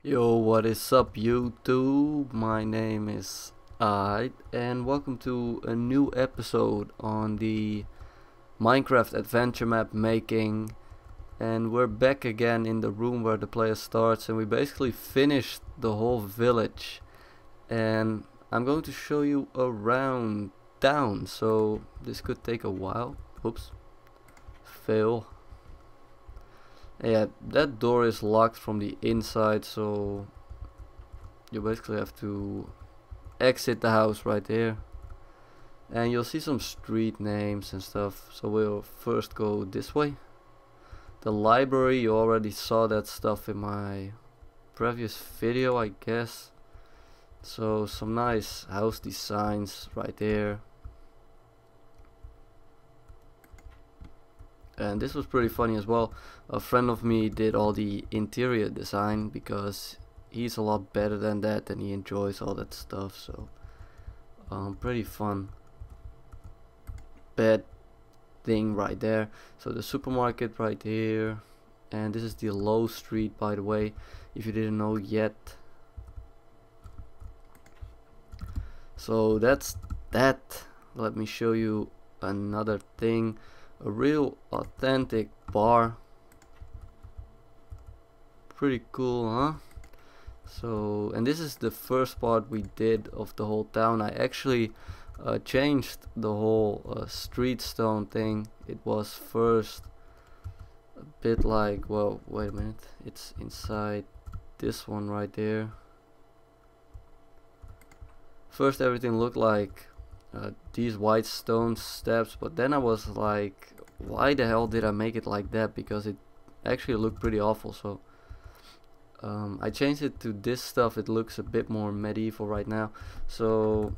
Yo, what is up YouTube? My name is aiihd and welcome to a new episode on the Minecraft adventure map making. And we're back again in the room where the player starts, and we basically finished the whole village. And I'm going to show you around town, so this could take a while. Oops. Fail. Yeah, that door is locked from the inside, so you basically have to exit the house right there. And you'll see some street names and stuff, so we'll first go this way. The library, you already saw that stuff in my previous video, I guess. So some nice house designs right there. And this was pretty funny as well. A friend of me did all the interior design because he's a lot better than that and he enjoys all that stuff. So pretty fun. Bed thing right there. So the supermarket right here, and this is the low street, by the way, if you didn't know yet. So that's that. Let me show you another thing. A real authentic bar. Pretty cool, huh? So, and this is the first part we did of the whole town. I actually changed the whole street stone thing. It was first a bit like, well, wait a minute, it's inside this one right there. First everything looked like these white stone steps, but then I was like, why the hell did I make it like that? Because it actually looked pretty awful. So I changed it to this stuff. It looks a bit more medieval right now. So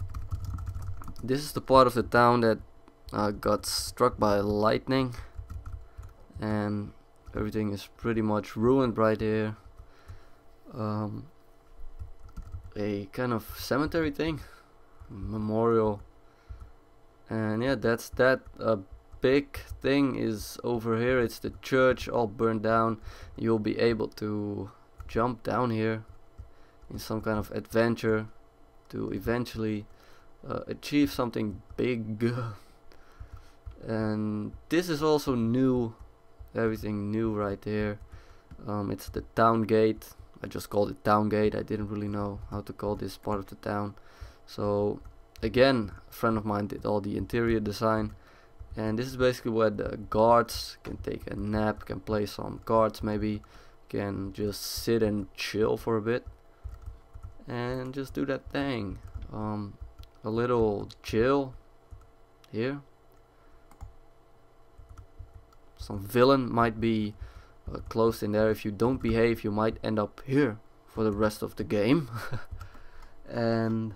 this is the part of the town that got struck by lightning, and everything is pretty much ruined right here. A kind of cemetery thing, memorial. And yeah, that's that. Big thing is over here. It's the church, all burned down. You'll be able to jump down here in some kind of adventure to eventually achieve something big. And this is also new, everything new right there. It's the town gate. I just called it town gate. I didn't really know how to call this part of the town. So again, a friend of mine did all the interior design, and this is basically where the guards can take a nap, can play some cards, maybe can just sit and chill for a bit and just do that thing. A little chill here. Some villain might be closed in there. If you don't behave, you might end up here for the rest of the game. And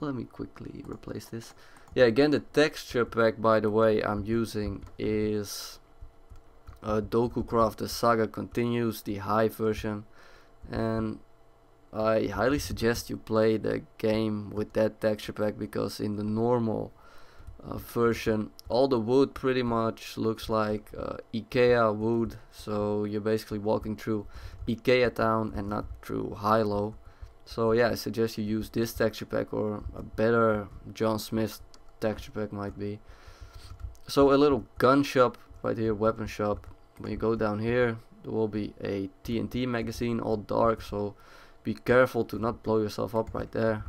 let me quickly replace this. Yeah, again, the texture pack, by the way, I'm using is cloudcraft. The saga continues, the high version, and I highly suggest you play the game with that texture pack, because in the normal version all the wood pretty much looks like IKEA wood. So you're basically walking through IKEA town and not through Highlow. So yeah, I suggest you use this texture pack, or a better John Smith texture pack might be. So a little gun shop right here, weapon shop. When you go down here, there will be a TNT magazine, all dark, so be careful to not blow yourself up right there.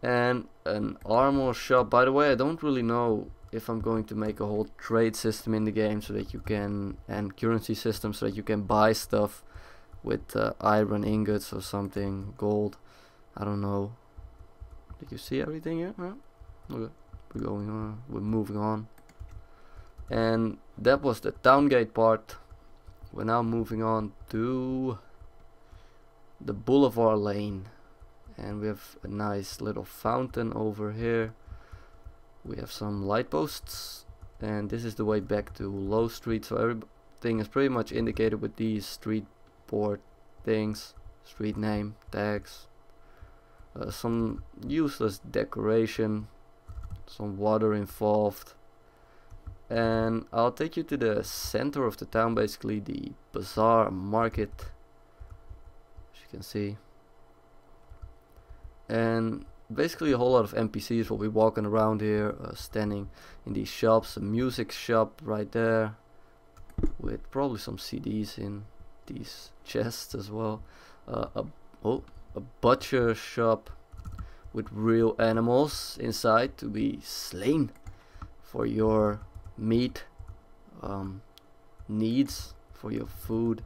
And an armor shop. By the way, I don't really know if I'm going to make a whole trade system in the game so that you can, and currency system, so that you can buy stuff with iron ingots or something, gold, I don't know. Did you see everything here? Huh? Okay, we're going on, we're moving on. And that was the town gate part. We're now moving on to the boulevard lane, and we have a nice little fountain over here. We have some light posts, and this is the way back to Low Street. So everything is pretty much indicated with these street board things, street name tags, some useless decoration, some water involved, And I'll take you to the center of the town, basically the bazaar market, as you can see. And basically a whole lot of NPCs will be walking around here, standing in these shops. A music shop right there with probably some CDs in these chests as well. A butcher shop with real animals inside to be slain for your meat needs, for your food.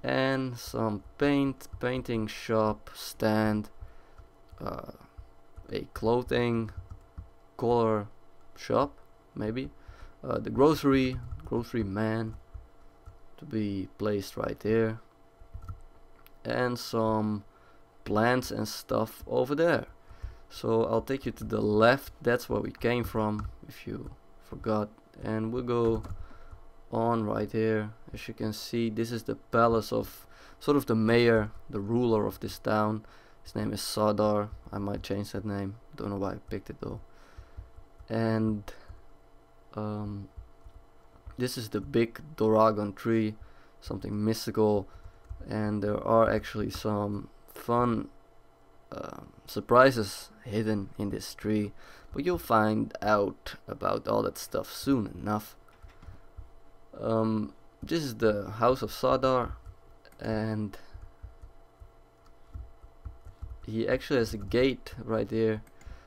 And some painting shop stand, a clothing color shop maybe, the grocery man to be placed right there, and some plants and stuff over there. So I'll take you to the left, that's where we came from if you forgot, and we'll go on right here. As you can see, this is the palace of sort of the mayor, the ruler of this town. His name is Sardar. I might change that name, don't know why I picked it though. And this is the big Doragon tree, something mystical, and there are actually some fun surprises hidden in this tree, but you'll find out about all that stuff soon enough. This is the house of Sardar, and he actually has a gate right here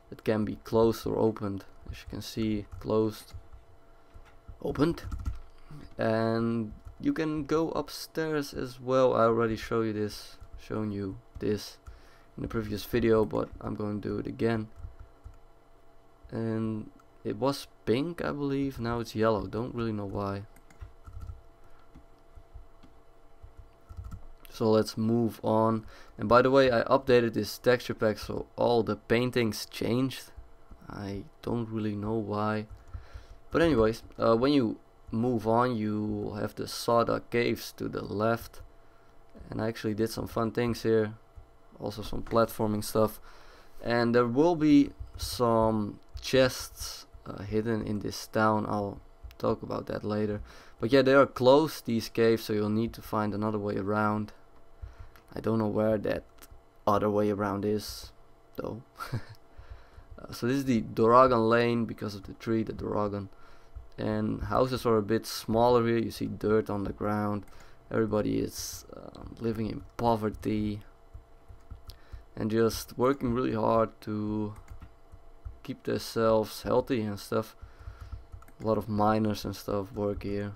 that can be closed or opened. As you can see, closed, opened, and you can go upstairs as well. I already shown you this in the previous video, but I'm going to do it again. And it was pink, I believe. Now it's yellow, don't really know why. So let's move on. And by the way, I updated this texture pack, so all the paintings changed. I don't really know why, but anyways, when you move on, you have the Sardar caves to the left, and I actually did some fun things here, also some platforming stuff, and there will be some chests hidden in this town. I'll talk about that later, but yeah, they are closed, these caves, so you'll need to find another way around. I don't know where that other way around is though. So this is the Doragon lane because of the tree, the Doragon, and houses are a bit smaller here. You see dirt on the ground. Everybody is living in poverty and just working really hard to keep themselves healthy and stuff. A lot of miners and stuff work here.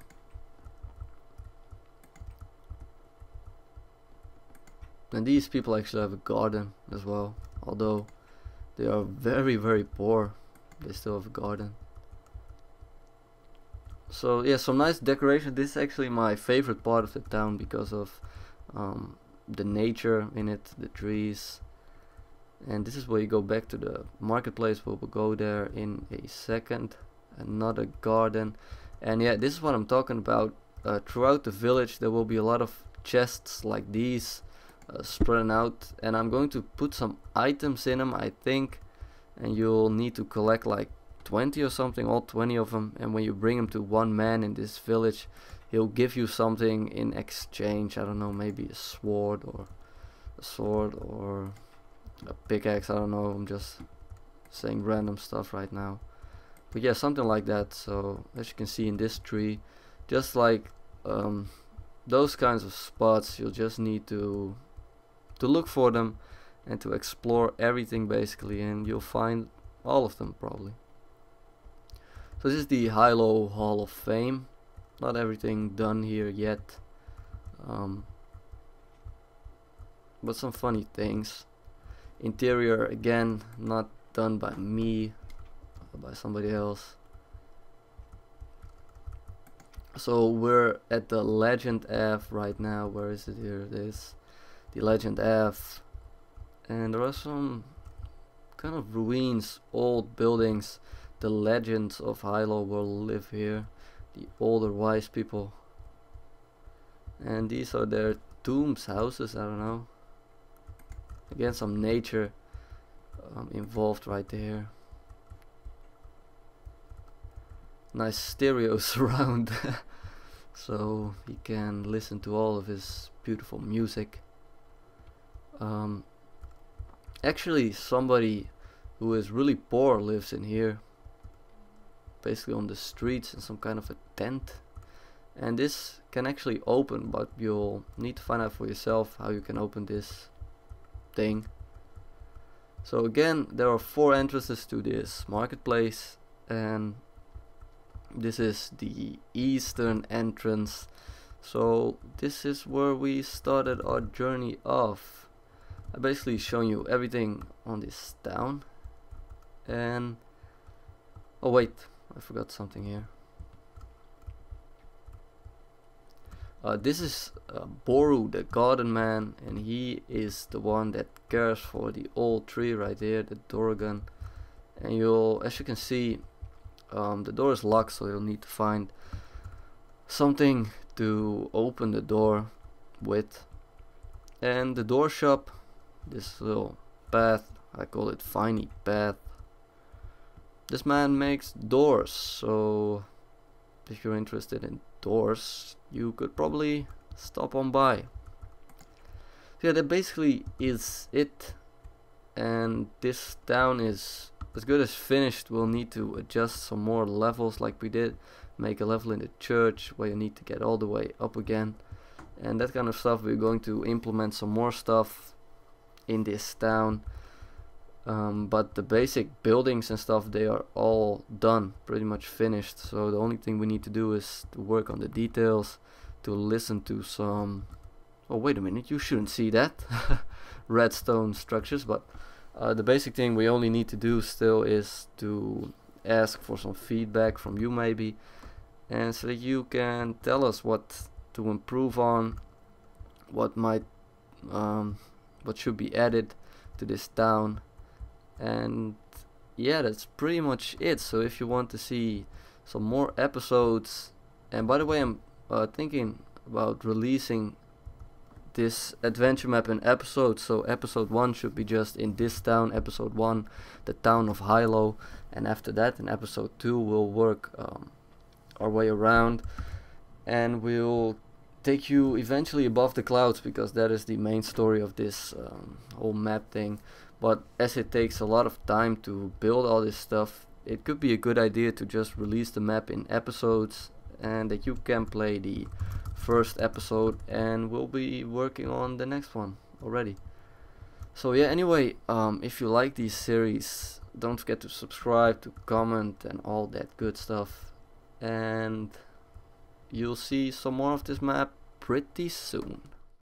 And these people actually have a garden as well, although they are very, very poor. They still have a garden. So yeah, some nice decoration. This is actually my favorite part of the town because of the nature in it, the trees. And this is where you go back to the marketplace. We'll go there in a second. Another garden. And yeah, this is what I'm talking about. Throughout the village there will be a lot of chests like these spreading out, and I'm going to put some items in them, I think, and you'll need to collect like 20 or something, all 20 of them, and when you bring them to one man in this village, he'll give you something in exchange. I don't know, maybe a sword or a pickaxe. I don't know, I'm just saying random stuff right now, but yeah, something like that. So as you can see in this tree, just like those kinds of spots, you'll just need to look for them and to explore everything basically, and you'll find all of them probably. So this is the Highlow Hall of Fame. Not everything done here yet, but some funny things. Interior again, not done by me, by somebody else. So we're at the Legend Ave right now. Where is it? Here it is, the Legend Ave, and there are some kind of ruins, old buildings. The legends of Highlow will live here, the older wise people, and these are their tombs, houses, I don't know. Again, some nature involved right there. nice stereo surround so he can listen to all of his beautiful music. Actually, somebody who is really poor lives in here, basically on the streets in some kind of a tent, and this can actually open, but you'll need to find out for yourself how you can open this thing. So again, there are 4 entrances to this marketplace, and this is the eastern entrance. So this is where we started our journey off. I basically shown you everything on this town, and oh wait, I forgot something here. This is Boru, the garden man, and he is the one that cares for the old tree right there, the Dorgan. And you'll, as you can see, the door is locked, so you'll need to find something to open the door with. And the door shop, this little path, I call it Viney Path. This man makes doors, so if you're interested in doors, you could probably stop on by. So yeah, that basically is it, and this town is as good as finished. We'll need to adjust some more levels like we did, make a level in the church where you need to get all the way up again, and that kind of stuff. We're going to implement some more stuff in this town, but the basic buildings and stuff, they are all done, pretty much finished. So the only thing we need to do is to work on the details, to listen to some, oh wait a minute, you shouldn't see that redstone structures, but the basic thing we only need to do still is to ask for some feedback from you maybe, and so that you can tell us what to improve on, what might what should be added to this town. And yeah, that's pretty much it. So if you want to see some more episodes, and by the way, I'm thinking about releasing this adventure map in episodes. So episode 1 should be just in this town, episode 1 the Town of Highlow, and after that in episode 2 we'll work our way around, and we'll take you eventually above the clouds, because that is the main story of this whole map thing. But as it takes a lot of time to build all this stuff, it could be a good idea to just release the map in episodes, and that you can play the first episode and we'll be working on the next one already. So yeah, anyway, if you like these series, don't forget to subscribe, to comment and all that good stuff, and you'll see some more of this map pretty soon.